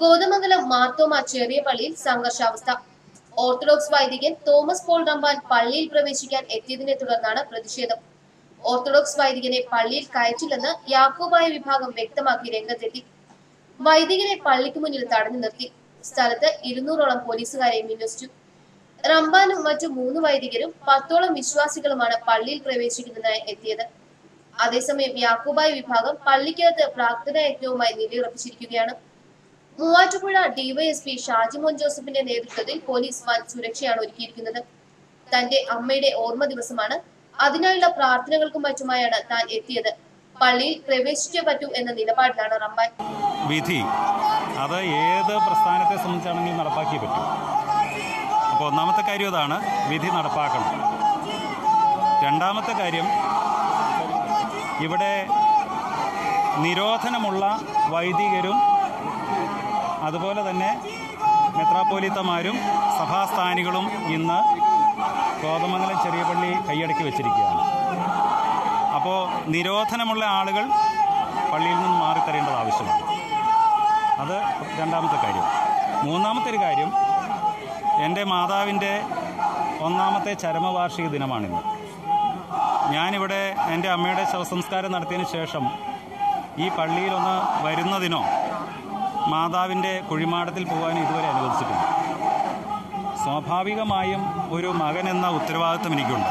കോതമംഗലം മാർത്തോമ ചെറിയ പള്ളിയിൽ സംഘർഷാവസ്ഥ. ഓർത്തഡോക്സ് വൈദികൻ തോമസ് പോൾ റമ്പാൻ പള്ളിയിൽ പ്രവേശിക്കാൻ എത്തിയതിനെ തുടർന്നാണ് പ്രതിഷേധം. ഓർത്തഡോക്സ് വൈദികനെ പള്ളിയിൽ കയറ്റില്ലെന്ന് യാക്കോബായ വിഭാഗം വ്യക്തമാക്കി രംഗത്തെത്തി. വൈദികനെ പള്ളിക്ക് മുന്നിൽ തടഞ്ഞു നിർത്തി. സ്ഥലത്ത് 200ഓളം പോലീസുകാരെ വിന്യസിച്ചു. റമ്പാനും മറ്റു 3 വൈദികരും 10ഓളം വിശ്വാസികളുമാണ് പള്ളിയിൽ പ്രവേശിക്കുന്നതിനായി എത്തിയത്. അതേസമയം യാക്കോബായ വിഭാഗം പള്ളിക്കകത്ത് പ്രാർത്ഥനാ യജ്ഞവുമായി നിലയുറപ്പിച്ചിരിക്കുകയാണ്. മൂവാറ്റുപുഴ ഡിവൈഎസ്പി ഷാജിമോൻ ജോസഫിന്റെ നേതൃത്വത്തിൽ പോലീസ് വൻ സുരക്ഷയാണ് ഒരുക്കിയിരിക്കുന്നത്. തന്റെ അമ്മയുടെ ഓർമ്മ ദിവസമാണ്. അതിനായുള്ള പ്രാർത്ഥനകൾക്കും മറ്റുമായാണ് താൻ എത്തിയത്. പള്ളിയിൽ പ്രവേശിച്ചേ പറ്റൂ എന്ന നിലപാടിലാണ് റമ്പാൻ. വിധി അത് ഏത് പ്രസ്ഥാനത്തെ സംബന്ധിച്ചാണെങ്കിലും നടപ്പാക്കിയേ പറ്റൂ. അപ്പോൾ ഒന്നാമത്തെ കാര്യം അതാണ്, വിധി നടപ്പാക്കണം. രണ്ടാമത്തെ കാര്യം, ഇവിടെ നിരോധനമുള്ള വൈദികരും അതുപോലെ തന്നെ മെത്രാപ്പോലീത്തമാരും സഭാസ്ഥാനികളും ഇന്ന് കോതമംഗലം ചെറിയ പള്ളി കൈയടക്കി വെച്ചിരിക്കുകയാണ്. അപ്പോൾ നിരോധനമുള്ള ആളുകൾ പള്ളിയിൽ നിന്ന് മാറിത്തരേണ്ടത് ആവശ്യമാണ്. അത് രണ്ടാമത്തെ കാര്യം. മൂന്നാമത്തെ ഒരു കാര്യം, എൻ്റെ മാതാവിൻ്റെ 1ാമത്തെ ചരമവാർഷിക ദിനമാണിന്ന്. ഞാനിവിടെ എൻ്റെ അമ്മയുടെ ശവസംസ്കാരം നടത്തിയതിന് ശേഷം ഈ പള്ളിയിലൊന്ന് വരുന്നതിനോ മാതാവിൻ്റെ കുഴിമാടത്തിൽ പോകാനും ഇതുവരെ അനുവദിച്ചിട്ടില്ല. സ്വാഭാവികമായും ഒരു മകൻ എന്ന ഉത്തരവാദിത്വം എനിക്കുണ്ട്.